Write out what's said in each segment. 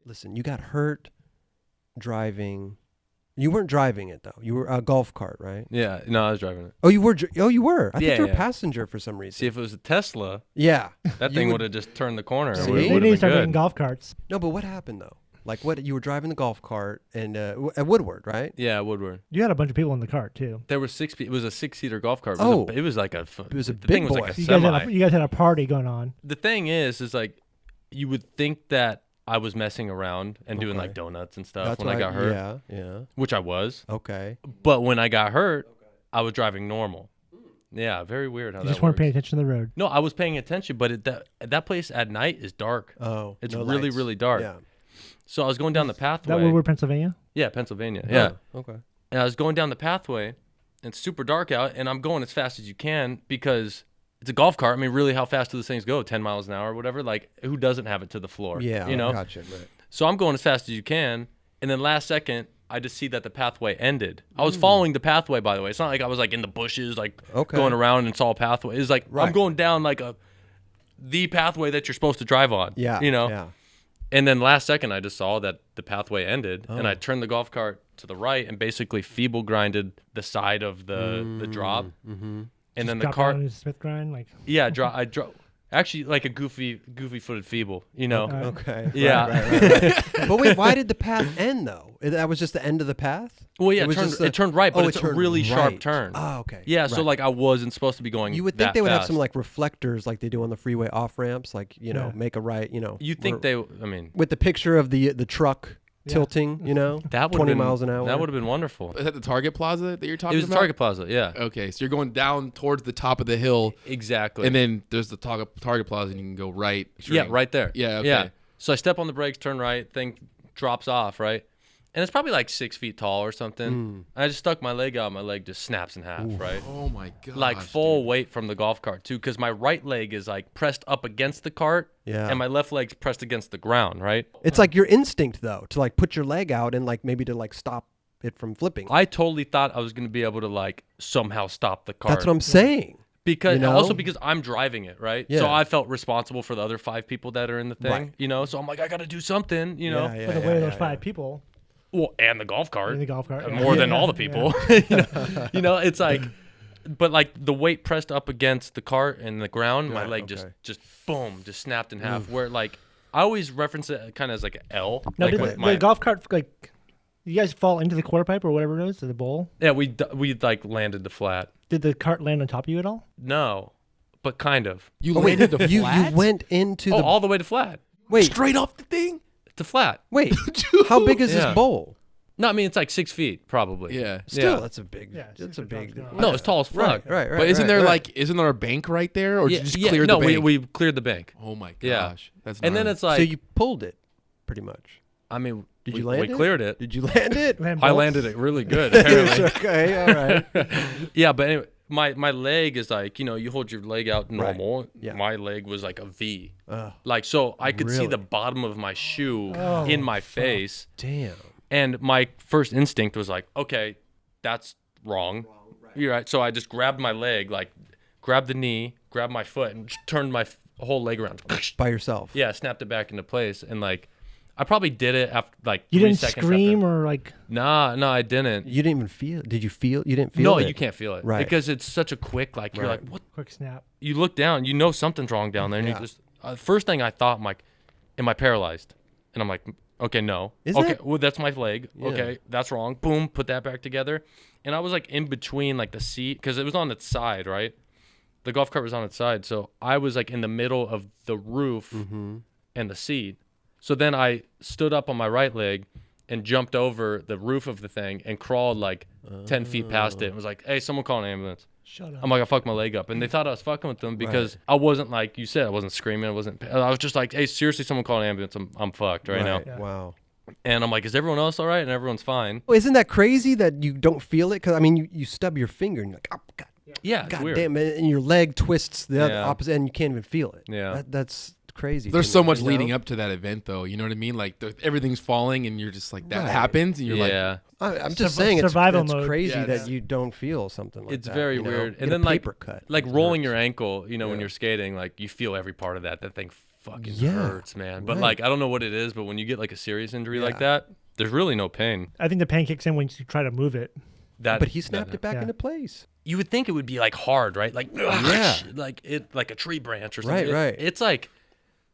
listen, you got hurt driving. You weren't driving it though. You were a golf cart, right? Yeah. No, I was driving it. Oh, you were. I thought you were a Yeah. passenger for some reason. See, if it was a Tesla, Yeah. that You thing would- would have just turned the corner. See? It They would've They need to been start making good. golf carts. No, but what happened though? Like what? You were driving the golf cart and at Woodward, right? Yeah, Woodward. You had a bunch of people in the cart too. There were it was a 6-seater golf cart. Oh. It was like a. It was a the big thing was boy. like a You guys, semi. you guys had a party going on. The thing is like, you would think that I was messing around and doing Okay. like donuts and stuff That's when I why- got hurt, Yeah. which I was. Okay. But when I got hurt, I was driving normal. Yeah, very weird how You that just weren't works. paying attention to the road. No, I was paying attention, but that place at night is dark. Oh, It's no really, lights. really dark. Yeah. So I was going down the Is pathway. that Woodward, Pennsylvania? Yeah, Pennsylvania. Yeah. Oh, okay. And I was going down the pathway, and it's super dark out, and I'm going as fast as you can because it's a golf cart. I mean, really, how fast do those things go? 10 miles an hour or whatever? Like, who doesn't have it to the floor? Yeah. You know? Gotcha. Right. So I'm going as fast as you can, and then last second, I just see that the pathway ended. I was following the pathway, by the way. It's not like I was like in the bushes, like Okay. going around and saw a pathway. It's like I'm Right. going down like the pathway that you're supposed to drive on. Yeah. You know? Yeah. And then last second, I just saw that the pathway ended, and Oh. I turned the golf cart to the right and basically feeble grinded the side of the drop. Mm-hmm. And then the Drop cart, down in Smith grind, like yeah, I drove. Actually, like a goofy footed feeble, you know. Okay. Yeah. Right. But wait, why did the path end though? That was just the end of the path? Well, yeah, It was just it turned right, but Oh, it's it a turned really sharp right. turn. Oh, okay. Yeah, so Right. like I wasn't supposed to be going. You would think that they would have fast. some like reflectors like they do on the freeway off ramps, like, you know, Yeah. make a right, you know. You think where- they? I mean, with the picture of the truck Yeah. tilting, you know, that would 20 miles an hour. That would have been wonderful. Is that the Target Plaza that you're It talking was about? Target Plaza, yeah, Okay, so you're going down towards the top of the hill, exactly. and then there's the Target Plaza, and you can go right. yeah, straight. right there. Yeah, okay. Yeah. So I step on the brakes, turn right, thing drops off, right, and it's probably like 6 feet tall or something. I just stuck my leg out, my leg just snaps in half, right. Oh my god. Like full weight from the golf cart too, because my right leg is like pressed up against the cart, Yeah. and my left leg's pressed against the ground, right? It's like your instinct though to like put your leg out and like maybe to like stop it from flipping. I totally thought I was gonna be able to like somehow stop the cart. That's what I'm saying. Because you know? also because I'm driving it, right? So Yeah. I felt responsible for the other 5 people that are in the thing, Right. you know. So I'm like, I gotta do something, you know. Yeah, for the weight of those 5 people Well, and the golf cart, in the golf cart. more than Yeah, all the yeah. people. You know, it's like, but like the weight pressed up against the cart and the ground, my Right, leg okay. just boom, just snapped in half. Where like I always reference it kind of as like an L. Now, like did with the golf cart, like, you guys fall into the quarter pipe or whatever it is, to the bowl? yeah, we like landed the flat. Did the cart land on top of you at all? No, but kind of. You Oh, wait, landed the you flat? went into Oh, the all the way to flat. wait, straight off the thing? To flat. wait. How big is Yeah. this bowl? No, I mean it's like 6 feet probably. Yeah. Still, Yeah. that's a big. Yeah, that's a 6 foot big. top's No, it's tall as fuck. Right. But isn't there right. isn't there a bank right there, or did you just yeah, clear no, the bank? we cleared the bank. Oh my Yeah. gosh, that's And then nuts. it's like, so you pulled it, pretty much. I mean, Did we, you land we it? cleared it. Did you land it? Land I bolts? landed it really good, apparently. Okay, all right. Yeah, but anyway, my leg is like, you know, you hold your leg out normal. Yeah. My leg was like a V. Oh, Like, so I could see the Really? bottom of my shoe Oh, in my face. damn. And my first instinct was like, okay, that's wrong. You're right. So I just grabbed my leg, like grabbed the knee, grabbed my foot, and just turned my whole leg around. By yourself. Yeah, snapped it back into place. And like, I probably did it after like You 3 didn't seconds scream after. or like, Nah, no, I didn't. You didn't even feel. Did you feel? You didn't feel No, it? you can't feel it. Right. Because it's such a quick, like, you're Right. like, what? quick snap. You look down, you know something's wrong down there. And Yeah. you just, first thing I thought, I'm like, am I paralyzed? And I'm like, okay, no. Is okay, it? well, that's my leg. Yeah. Okay, that's wrong. Boom, put that back together. And I was like in between like the seat, because it was on its side, right? The golf cart was on its side. So I was like in the middle of the roof Mm-hmm. and the seat. So then I stood up on my right leg and jumped over the roof of the thing and crawled like 10 feet past it and was like, hey, someone call an ambulance. Shut up. I'm like, I fucked my leg up. And they thought I was fucking with them because I wasn't like you said, I wasn't screaming. I was just like, hey, seriously, someone call an ambulance. I'm fucked right now. Yeah. Wow. And I'm like, is everyone else all right? And everyone's fine. Well, isn't that crazy that you don't feel it? Because I mean, you stub your finger and you're like, oh, God, Yeah, it's God weird. damn it, and your leg twists the other Yeah. opposite, and you can't even feel it. Yeah. That's crazy. There's to so me, much you know? leading up to that event, though. You know what I mean? Like everything's falling, and you're just like that Right. happens, and you're like, Yeah. I'm just Survi- saying it's survival it's mode. crazy Yeah, that it's- you don't feel something like It's that. very you know? weird. Get And a then like paper cut. like It rolling hurts. your ankle, you know, when Yeah. you're skating, like you feel every part of that. That thing fucking Yeah, hurts, man. But right. like I don't know what it is, but when you get like a serious injury like Yeah. that, there's really no pain. I think the pain kicks in when you try to move it. But he snapped it back Yeah. into place. You would think it would be like hard, right? Like Yeah. like a tree branch or something. Right. It's like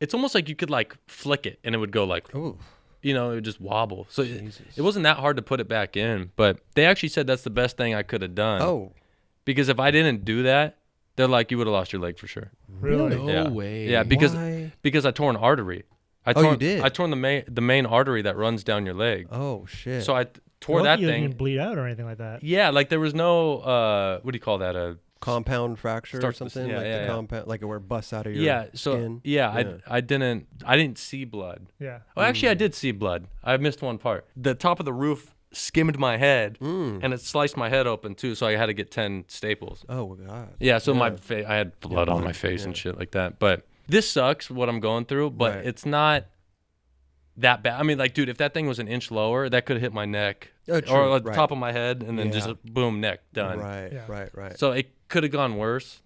it's almost like you could like flick it and it would go like Oh, it would just wobble. So Jesus. it wasn't that hard to put it back in, but they actually said that's the best thing I could have done. oh, Because if I didn't do that, they're like, you would have lost your leg for sure. Really? No Yeah. way. Yeah, because Why? I tore an artery. You did? I torn the main artery that runs down your leg. Oh shit. So I tore Well, that you didn't thing. even bleed out or anything like that. Yeah, like there was no what do you call that? A compound fracture or Starts to- something yeah, like yeah, the yeah. compound, like where it busts out of your yeah. So skin. yeah, I didn't see blood. Yeah. Well, actually, I did see blood. I missed one part. The top of the roof skimmed my head, and it sliced my head open too. So I had to get 10 staples. Oh god. Yeah, so my I had blood on blood, my face yeah. and shit like that. But this sucks what I'm going through, but Right. it's not that bad. I mean, like, dude, if that thing was an inch lower, that could have hit my neck Oh, or true, at the right. top of my head, and then Yeah. just boom, neck done. Right, Yeah. right. So it could have gone worse,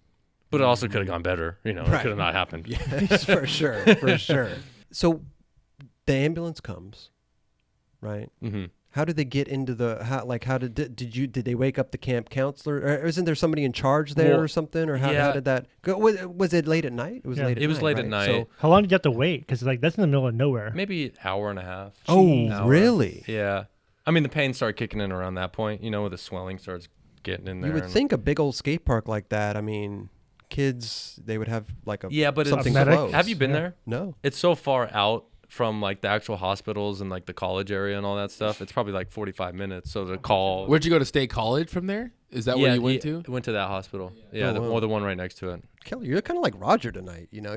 but it also could have gone better. You know, it Right. could have not happened. Yes, for sure, for sure. So the ambulance comes, right? hmm How did they get into the how did they wake up the camp counselor? Or isn't there somebody in charge there Well, or something? Or how yeah. did that go? Was it late at night? It was Yeah. late at night. It was late at right? night. So, How long did you have to wait? Because like that's in the middle of nowhere. Maybe an hour and a half. oh, Hour. really? Yeah. I mean, the pain started kicking in around that point. You know, where the swelling starts getting in there. You would and- think a big old skate park like that. I mean, kids they would have like a Yeah, but something medic. close. Have you been Yeah. there? No. It's so far out from like the actual hospitals and like the college area and all that stuff. It's probably like 45 minutes. So the call. Where'd you go to State College from there? Is that where you went to? Went to that hospital. Yeah, Oh, wow. or the one right next to it. Kelly, you're kind of like Roger tonight. You know,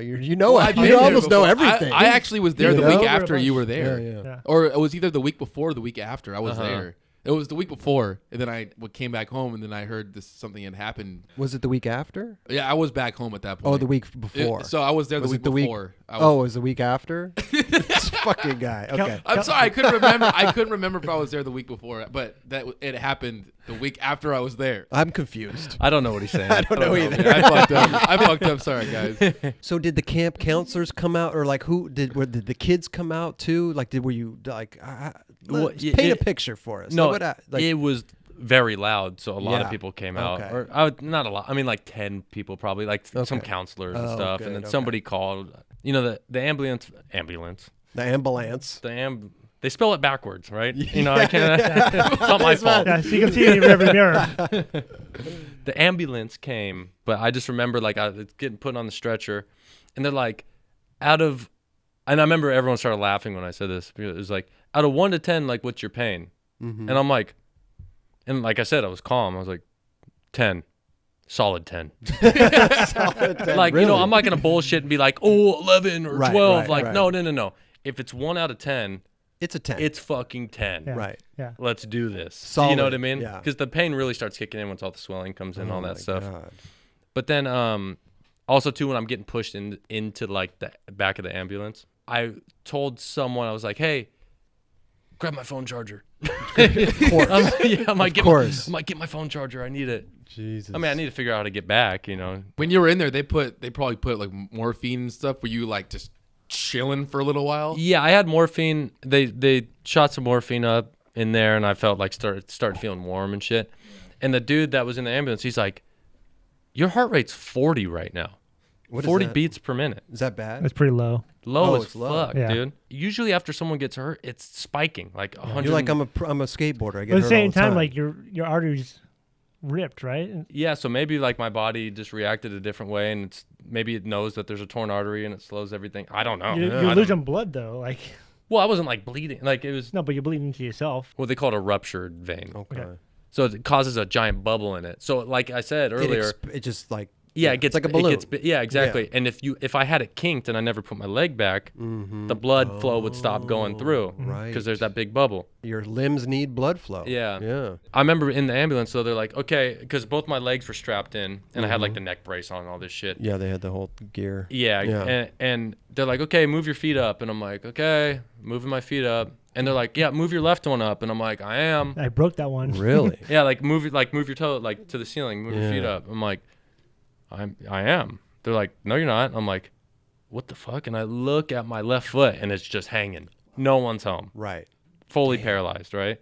I've been you there almost know before. everything. I actually was there You the know? week after you were there. Yeah. Or it was either the week before or the week after I was Uh-huh. there. It was the week before, and then I came back home, and then I heard something had happened. Was it the week after? Yeah, I was back home at that point. Oh, the week before. So I was there Was the it week the week- before. Oh, it was the week after? This fucking guy. Okay. I'm sorry, I couldn't remember. I couldn't remember if I was there the week before, but it happened the week after I was there. I'm confused. I don't know what he's saying. I don't know either. I fucked up. I fucked up. Sorry, guys. So did the camp counselors come out, or like did the kids come out too? Like were you like Well, paint a picture for us? No, Like, it was very loud, so a lot Yeah. of people came out. Okay. Or not a lot. I mean, like 10 people probably, like some Okay. counselors and Oh, stuff. good, And then okay. somebody called. You know, the ambulance. the ambulance. They spell it backwards, right? You know, I can't. It's not my fault. Yeah, so you can see it in your rearview mirror. The ambulance came, but I just remember like I was getting put on the stretcher, and they're like, and I remember everyone started laughing when I said this. It was like, out of 1 to 10, like, what's your pain? Mm-hmm. And I'm like, and like I said, I was calm. I was like, 10, solid 10. Like, you know, I'm not gonna bullshit and be like, oh, 11 or Right, 12. right, like, right. no. If it's 1 out of 10, It's a 10. it's fucking 10. Yeah. right. Yeah. Let's do this. Solid, You know what I mean? yeah. Because the pain really starts kicking in once all the swelling comes in, all Oh that my stuff. God. But then also too, when I'm getting pushed into like the back of the ambulance, I told someone, I was like, hey, grab my phone charger. Of course. I might get my phone charger. I need it. Jesus. I mean, I need to figure out how to get back, you know. When you were in there, they probably put like morphine and stuff. Were you like just chilling for a little while? Yeah, I had morphine. They shot some morphine up in there, and I felt like started feeling warm and shit. And the dude that was in the ambulance, he's like, your heart rate's 40 right now. What is 40 that? beats per minute. Is that bad? That's pretty low. Low Oh, as it's low. fuck, Yeah. dude. Usually after someone gets hurt, it's spiking like 100. You're like I'm a skateboarder. I get But at the hurt same all the time, like your arteries ripped, right? Yeah, so maybe like my body just reacted a different way, and maybe it knows that there's a torn artery and it slows everything. I don't know. You're I don't- losing blood though. Like Well, I wasn't like bleeding. Like it was no, but you're bleeding into yourself. what they call it a ruptured vein. Okay. Okay. So it causes a giant bubble in it. So like I said earlier, It just like yeah, it gets it's like a balloon. yeah, exactly. And if I had it kinked and I never put my leg back, the blood flow would stop going through right. because there's that big bubble. Your limbs need blood flow. Yeah. Yeah. I remember in the ambulance, so they're like, okay, because both my legs were strapped in, and I had like the neck brace on and all this shit. Yeah, they had the whole gear. Yeah, Yeah. And they're like, okay, move your feet up, and I'm like, okay, moving my feet up, and they're like, yeah, move your left one up, and I'm like, I am. I broke that one. Really? Yeah, move your toe like to the ceiling, move your feet Yeah. up. I'm like, I am. They're like, no, you're not. I'm like, what the fuck? And I look at my left foot and it's just hanging. No one's home. Right. Fully paralyzed, right?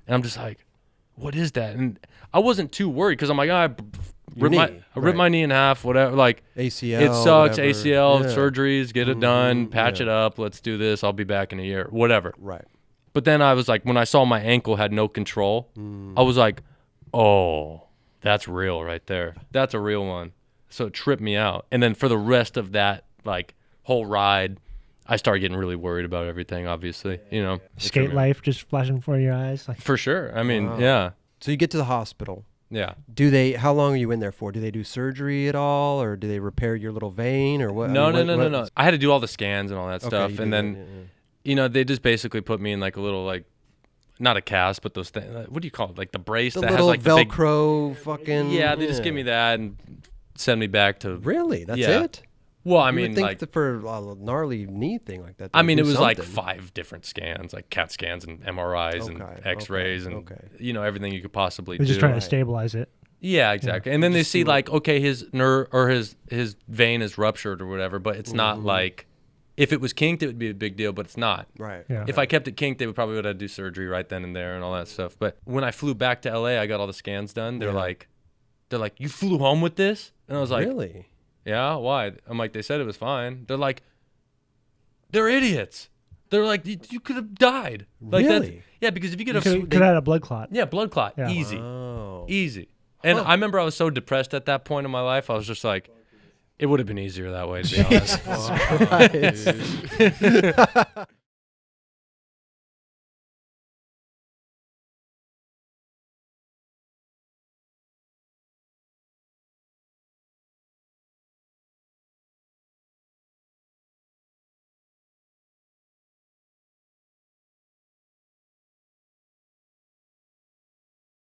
And I'm just like, what is that? And I wasn't too worried because I'm like, I ripped my knee in half, whatever. Like, ACL. it sucks. Whatever. ACL, Yeah. surgeries, get it done, patch it up. Let's do this. I'll be back in a year, whatever. Right. But then I was like, when I saw my ankle had no control, I was like, oh, that's real right there. That's a real one. So it tripped me out. And then for the rest of that, like, whole ride, I started getting really worried about everything, obviously, you know. Skate life just flashing before your eyes. Like, For sure. I mean, Wow. yeah. So you get to the hospital. Yeah. How long are you in there for? Do they do surgery at all, or do they repair your little vein, or what? No. I mean, No. I had to do all the scans and all that Okay, stuff. you And do then, that, yeah. you know, they just basically put me in like a little, like, not a cast, but those things. What do you call it? Like the brace The that has little like the big. Velcro fucking. Yeah, they just give me that and send me back to. Really? That's Yeah. it? Well, I You would mean, think like. that for a gnarly knee thing like that. I they'd mean, do it was like something. 5 different scans, like CAT scans and MRIs and Okay, X-rays okay, and okay. you know everything you could possibly they're do. just trying to Right. stabilize it. Yeah, exactly. And then they see like, okay, his nerve or his vein is ruptured or whatever, but it's not like if it was kinked, it would be a big deal, but it's not. Right. Yeah. If I kept it kinked, they would probably would have to do surgery right then and there and all that stuff. But when I flew back to LA, I got all the scans done. They're like, you flew home with this? And I was like, Really? yeah, why? I'm like, they said it was fine. They're like, they're idiots. They're like, you could have died. Like Really? Yeah, because if you get You a could have had a blood clot. yeah, blood clot, Yeah. easy, Oh. easy. And I remember I was so depressed at that point in my life. I was just like, it would have been easier that way, to be honest. Christ.